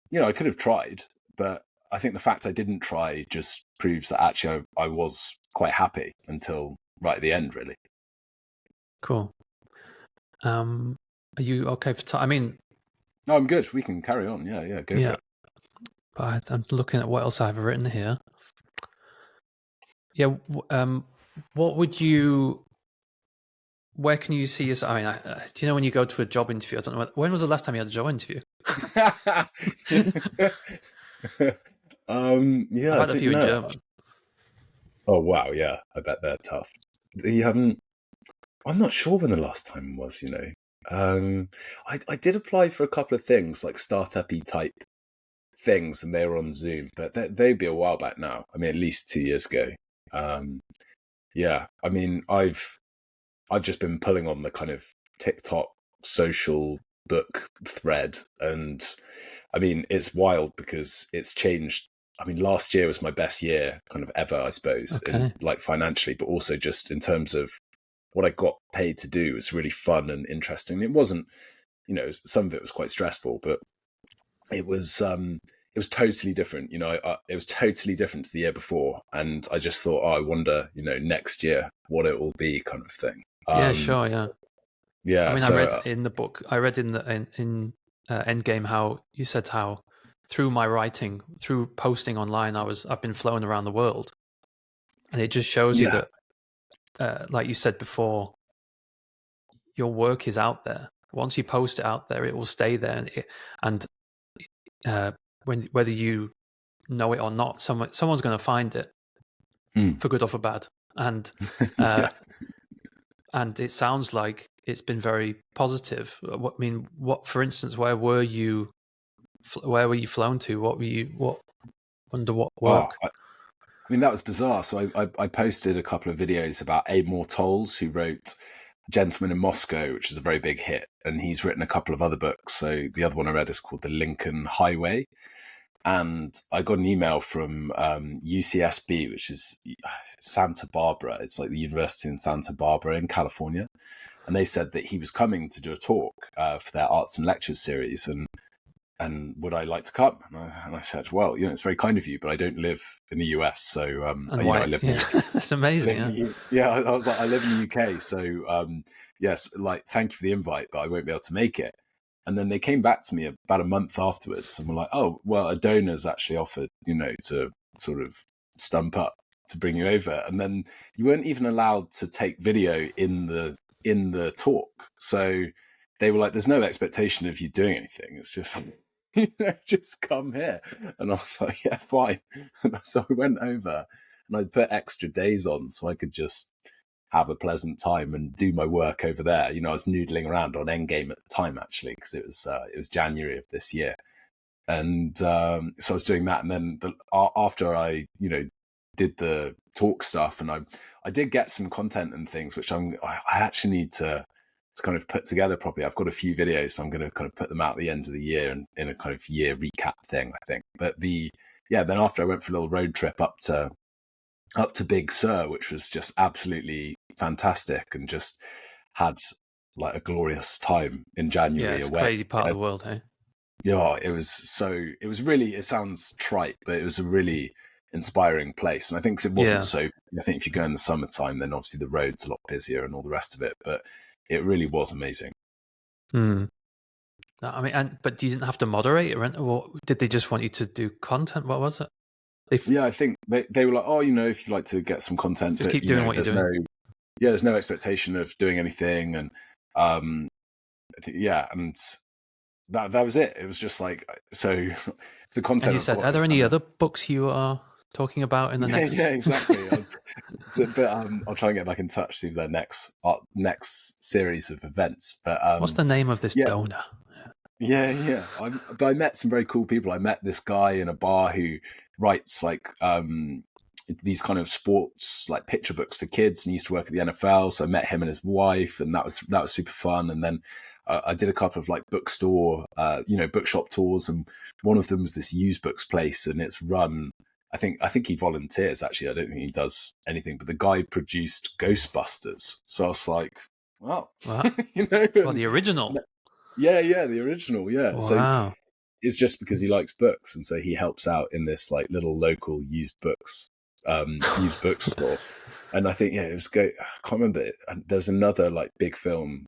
could have tried, but I think the fact I didn't try just proves that actually I was quite happy until right at the end, really. Cool. Are you okay for time? I mean, no, I'm good. We can carry on. Yeah, go for it. But I'm looking at what else I've written here. Yeah. What would you? Where can you see yourself? I mean, do you know when you go to a job interview? I don't know. When was the last time you had a job interview? Yeah, I've had a few in German. Oh wow, yeah, I bet they're tough. You haven't? I'm not sure when the last time was. I did apply for a couple of things like startup-y type things, and they were on Zoom, but they'd be a while back now. I mean, at least 2 years ago. Yeah, I mean, I've just been pulling on the kind of TikTok social book thread, and I mean, it's wild because it's changed. I mean, last year was my best year kind of ever, I suppose, in, financially, but also just in terms of what I got paid to do. Was really fun and interesting. It wasn't, some of it was quite stressful, but it was totally different. It was totally different to the year before, and I just thought, I wonder, next year what it will be, kind of thing. Yeah, sure, yeah. Yeah, I mean, I read in the book. I read in Endgame how you said how through my writing, through posting online, I've been flown around the world, and it just shows you that, like you said before, your work is out there. Once you post it out there, it will stay there, and whether you know it or not, someone's going to find it, for good or for bad, and and it sounds like it's been very positive. I mean, for instance, where were you flown to? Under what work? I mean, that was bizarre. So I posted a couple of videos about Amor Tolls, who wrote Gentleman in Moscow, which is a very big hit, and he's written a couple of other books. So the other one I read is called The Lincoln Highway. And I got an email from UCSB, which is Santa Barbara. It's like the university in Santa Barbara in California. And they said that he was coming to do a talk for their arts and lectures series, and would I like to come? And I said, well, it's very kind of you, but I don't live in the US, so I live in the UK. That's amazing. I was like, I live in the UK, so yes, like, thank you for the invite, but I won't be able to make it. And then they came back to me about a month afterwards and were like, oh, well, a donor's actually offered, to sort of stump up to bring you over. And then you weren't even allowed to take video in the talk. So they were like, there's no expectation of you doing anything. It's just, just come here. And I was like, yeah, fine. And so I went over and I put extra days on so I could just have a pleasant time and do my work over there. I was noodling around on Endgame at the time, actually, because it was January of this year. And so I was doing that. And then after I, did the talk stuff, and I did get some content and things, which I actually need to kind of put together properly. I've got a few videos, so I'm going to kind of put them out at the end of the year and in a kind of year recap thing, I think. But then after I went for a little road trip up to Big Sur, which was just absolutely fantastic, and just had like a glorious time in January. Yeah, it's away. A crazy part of the world, hey? Yeah, it was really, it sounds trite, but it was a really inspiring place. And I think it wasn't I think if you go in the summertime, then obviously the road's a lot busier and all the rest of it, but it really was amazing. I mean, but you didn't have to moderate, or did they just want you to do content? What was it? Yeah, I think they were like, oh, if you'd like to get some content, just keep doing what you're doing. There's no expectation of doing anything, and and that was it. It was just like, so the content. And you said, are there any other books you are talking about in the next? Yeah, exactly. But I'll try and get back in touch through their next series of events. But what's the name of this donor? Yeah. But I met some very cool people. I met this guy in a bar who writes like these kind of sports like picture books for kids, and he used to work at the NFL. So I met him and his wife, and that was super fun. And then I did a couple of like bookstore, bookshop tours, and one of them was this used books place, and it's run. I think he volunteers, actually. I don't think he does anything, but the guy produced Ghostbusters. So I was like, well, well, the original. Yeah, the original. Yeah. Wow. So it's just because he likes books, and so he helps out in this like little local used bookstore. And I think, it was great. I can't remember. There's another like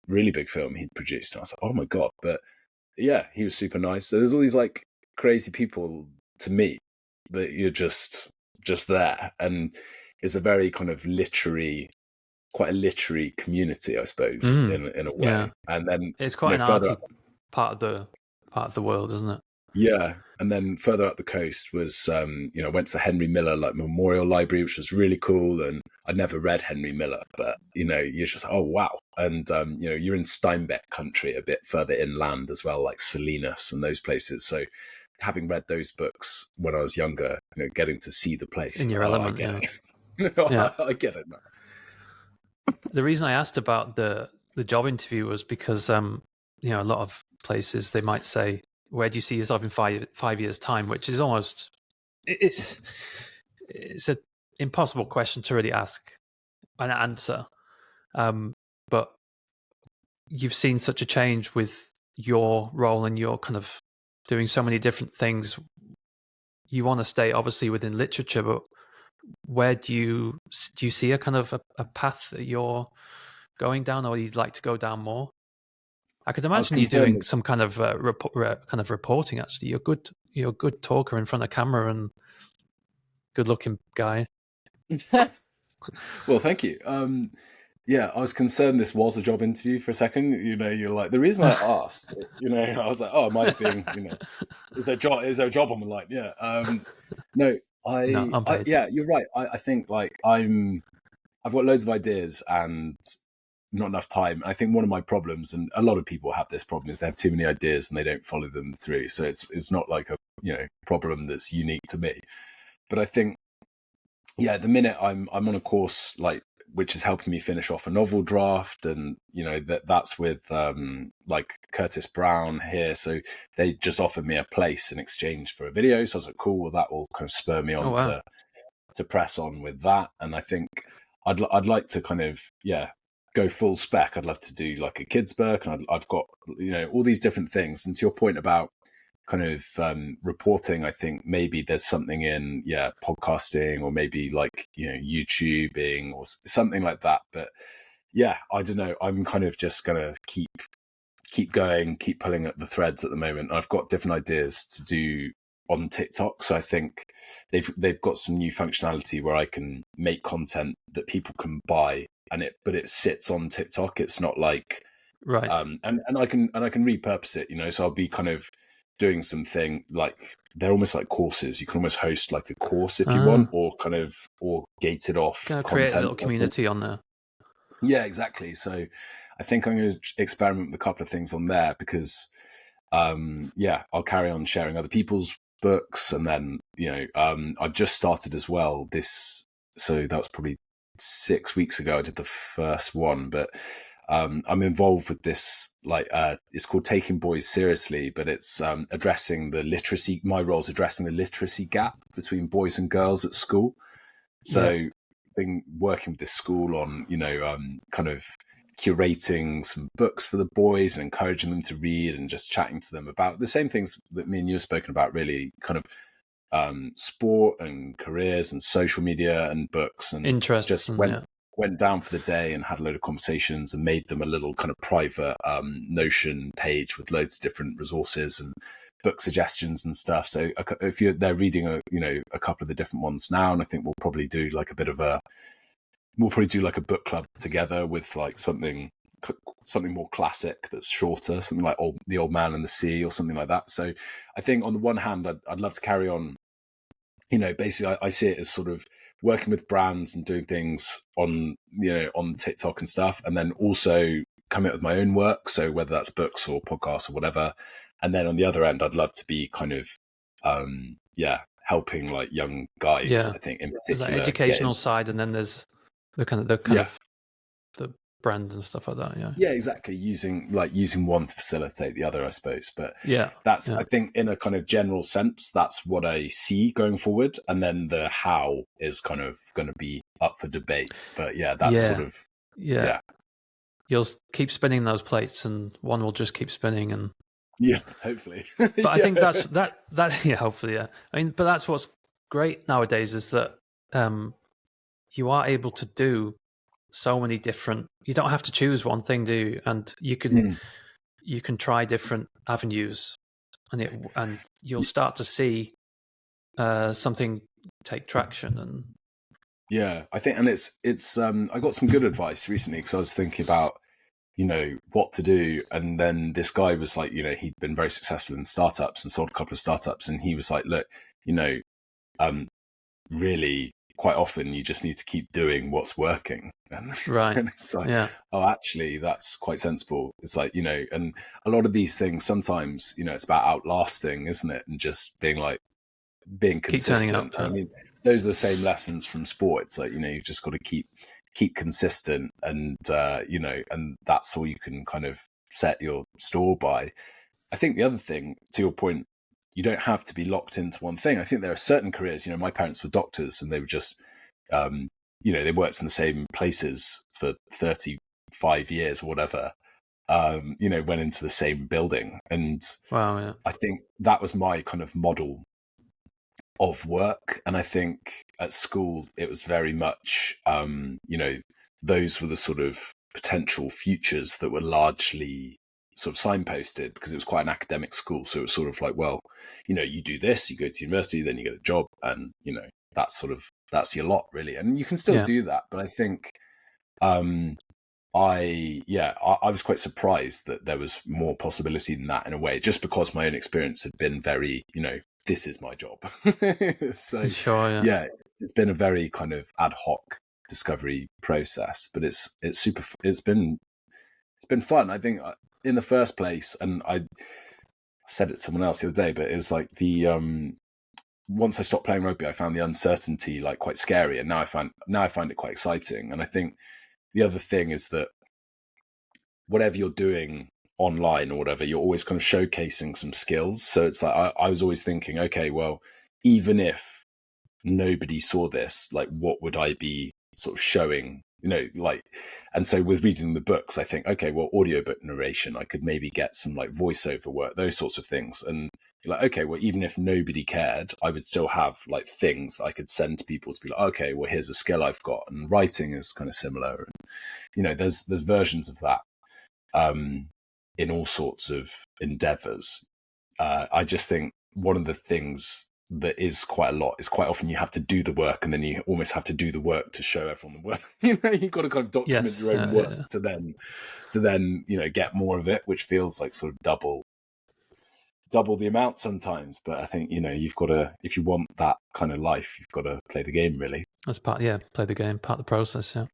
really big film he'd produced. And I was like, oh my God. But yeah, he was super nice. So there's all these like crazy people to meet that you're just there. And it's a very kind of quite a literary community, I suppose, in a way. Yeah. And then it's quite an arty part of the world, isn't it? Yeah. And then further up the coast was, I went to the Henry Miller like Memorial Library, which was really cool. And I never read Henry Miller, but, you're just, oh, wow. And, you're in Steinbeck country, a bit further inland as well, like Salinas and those places. So having read those books when I was younger, getting to see the place. In your element, I get it now. The reason I asked about the job interview was because, a lot of places they might say, where do you see yourself in 5 years' time? Which is almost, it's an impossible question to really ask and answer. But you've seen such a change with your role, and you're kind of doing so many different things. You want to stay obviously within literature, but where do you see a kind of a path that you're going down, or you'd like to go down more? I could imagine you doing some kind of reporting. Actually, you're a good talker in front of camera and good-looking guy. Well, thank you. I was concerned this was a job interview for a second. You're like, the reason I asked, I was like, oh, it might have been, is there a job on the line? Yeah. No, you're right. I think like I've got loads of ideas and not enough time. I think one of my problems, and a lot of people have this problem, is they have too many ideas and they don't follow them through. So it's not like a problem that's unique to me. But I think yeah, at the minute I'm on a course like which is helping me finish off a novel draft, and you know that's with like Curtis Brown here. So they just offered me a place in exchange for a video. So I was like, cool, well that will kind of spur me Oh on wow. to press on with that. And I think I'd like to kind of go full spec. I'd love to do like a kids book, and I've got all these different things. And to your point about kind of reporting, I think maybe there's something in podcasting, or maybe like YouTubing or something like that. But yeah, I don't know. I'm kind of just gonna keep going, keep pulling at the threads at the moment. I've got different ideas to do on TikTok. So I think they've got some new functionality where I can make content that people can buy, but it sits on TikTok. It's not like Right. and I can repurpose it, so I'll be kind of doing something like they're almost like courses. You can almost host like a course if you want, or gated off Kind of create a content. little community on there. Yeah, exactly. So I think I'm going to experiment with a couple of things on there because, I'll carry on sharing other people's books. And then, I've just started as well so that was probably 6 weeks ago. I did the first one, but I'm involved with this, it's called Taking Boys Seriously, but it's addressing the literacy. My role is addressing the literacy gap between boys and girls at school. So been working with this school on, kind of curating some books for the boys and encouraging them to read, and just chatting to them about the same things that me and you have spoken about, really kind of sport and careers and social media and books, and Interests just and went down for the day and had a load of conversations and made them a little kind of private Notion page with loads of different resources and book suggestions and stuff. So if they're reading a couple of the different ones now, and I think we'll probably do like a book club together with like something more classic that's shorter, something like The Old Man and the Sea or something like that. So I think on the one hand, I'd love to carry on. Basically I see it as sort of working with brands and doing things on TikTok and stuff, and then also coming up with my own work. So whether that's books or podcasts or whatever. And then on the other end, I'd love to be kind of, helping like young guys. I think in particular, the educational side, and then there's the kind of the brand and stuff like that. Yeah, exactly. Using one to facilitate the other, I suppose. But I think in a kind of general sense, that's what I see going forward. And then the how is kind of going to be up for debate. But sort of, You'll keep spinning those plates, and one will just keep spinning. And hopefully. But I think that's hopefully, I mean, but that's what's great nowadays is that you are able to do so many different. You don't have to choose one thing, do you? And you can try different avenues, and you'll start to see something take traction. And I think, and it's I got some good advice recently because I was thinking about what to do, and then this guy was like, he'd been very successful in startups and sold a couple of startups, and he was like, look, really quite often you just need to keep doing what's working. And, right. And it's like, oh, actually that's quite sensible. It's like, and a lot of these things sometimes, it's about outlasting, isn't it? And just being consistent. I mean, those are the same lessons from sport. It's like, you've just got to keep consistent, and and that's all you can kind of set your store by. I think the other thing, to your point, you don't have to be locked into one thing. I think there are certain careers, my parents were doctors, and they were just they worked in the same places for 35 years or whatever, went into the same building. And I think that was my kind of model of work. And I think at school it was very much those were the sort of potential futures that were largely sort of signposted, because it was quite an academic school. So it was sort of like, well, you do this, you go to university, then you get a job, and that's your lot, really. And you can still do that, but I think I was quite surprised that there was more possibility than that, in a way, just because my own experience had been very, this is my job. So it's been a very kind of ad hoc discovery process, but it's been fun. I think in the first place, and I said it to someone else the other day, but it was like once I stopped playing rugby, I found the uncertainty like quite scary, and now I find it quite exciting. And I think the other thing is that whatever you're doing online or whatever, you're always kind of showcasing some skills. So it's like I was always thinking, okay, well, even if nobody saw this, like, what would I be sort of showing? Like, and so with reading the books, I think, okay, well, audiobook narration, I could maybe get some like voiceover work, those sorts of things. And you're like, okay, well, even if nobody cared, I would still have like things that I could send to people to be like, okay, well, here's a skill I've got. And writing is kind of similar. And, there's versions of that in all sorts of endeavors. I just think one of the things that is quite a lot is quite often you have to do the work, and then you almost have to do the work to show everyone the work. You've got to kind of document your own work to then get more of it, which feels like sort of double the amount sometimes. But I think you've got to, if you want that kind of life, you've got to play the game, really. That's play the game, part of the process. Yeah.